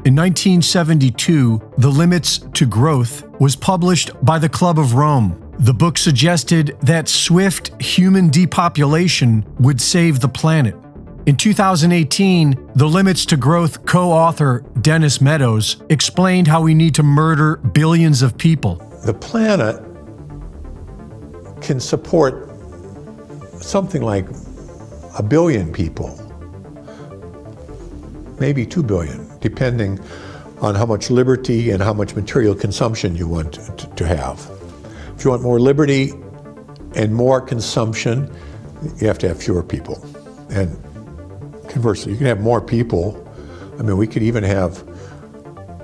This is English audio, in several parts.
In 1972, The Limits to Growth was published by the Club of Rome. The book suggested that swift human depopulation would save the planet. In 2018, The Limits to Growth co-author Dennis Meadows explained how we need to murder billions of people. The planet can support something like 1 billion people, maybe 2 billion, depending on how much liberty and how much material consumption you want to have. If you want more liberty and more consumption, you have to have fewer people. And conversely, you can have more people. I mean, we could even have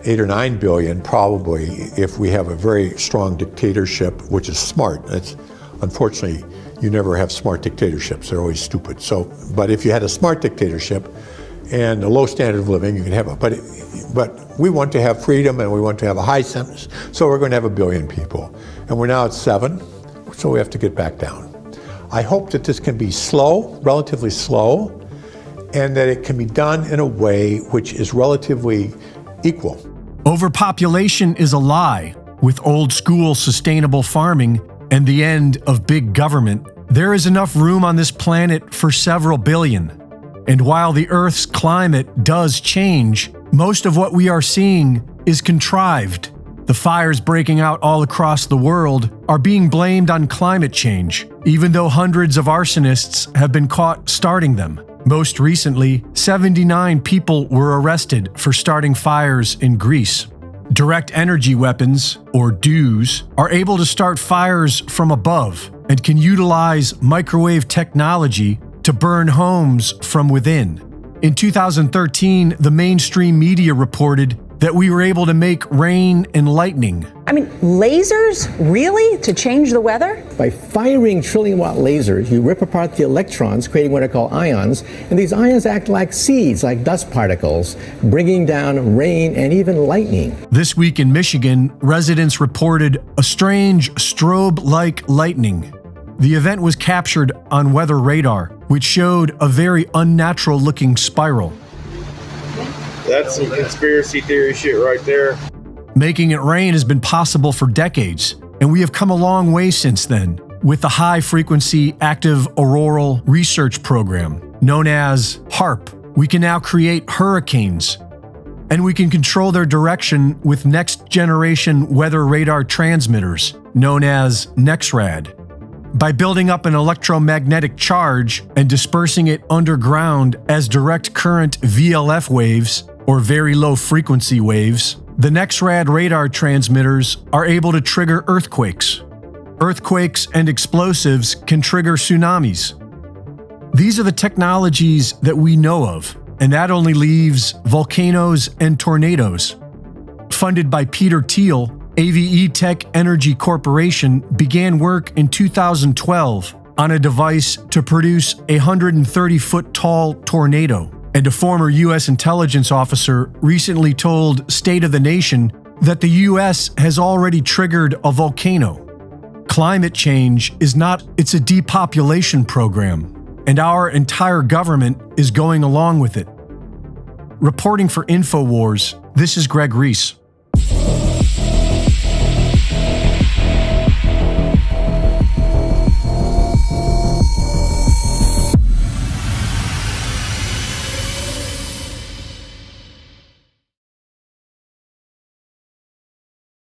8 or 9 billion probably if we have a very strong dictatorship, which is smart. That's, unfortunately, you never have smart dictatorships. They're always stupid. So, but if you had a smart dictatorship and a low standard of living, you can have it. But we want to have freedom and we want to have a high sentence, so we're going to have 1 billion people. And we're now at 7, so we have to get back down. I hope that this can be slow, relatively slow, and that it can be done in a way which is relatively equal. Overpopulation is a lie. With old-school sustainable farming and the end of big government, there is enough room on this planet for several billion. And while the Earth's climate does change, most of what we are seeing is contrived. The fires breaking out all across the world are being blamed on climate change, even though hundreds of arsonists have been caught starting them. Most recently, 79 people were arrested for starting fires in Greece. Direct energy weapons, or DEWs, are able to start fires from above and can utilize microwave technology to burn homes from within. In 2013, the mainstream media reported that we were able to make rain and lightning. I mean, lasers? Really? To change the weather? By firing trillion-watt lasers, you rip apart the electrons, creating what are called ions, and these ions act like seeds, like dust particles, bringing down rain and even lightning. This week in Michigan, residents reported a strange strobe-like lightning. The event was captured on weather radar, which showed a very unnatural-looking spiral. That's some conspiracy theory shit right there. Making it rain has been possible for decades, and we have come a long way since then. With the High Frequency Active Auroral Research Program, known as HAARP, we can now create hurricanes, and we can control their direction with next-generation weather radar transmitters, known as NEXRAD. By building up an electromagnetic charge and dispersing it underground as direct current VLF waves, or very low frequency waves, the NEXRAD radar transmitters are able to trigger earthquakes. Earthquakes and explosives can trigger tsunamis. These are the technologies that we know of, and that only leaves volcanoes and tornadoes. Funded by Peter Thiel, AVE Tech Energy Corporation began work in 2012 on a device to produce a 130-foot tall tornado. And a former U.S. intelligence officer recently told State of the Nation that the U.S. has already triggered a volcano. Climate change is not, it's a depopulation program, and our entire government is going along with it. Reporting for InfoWars, this is Greg Reese.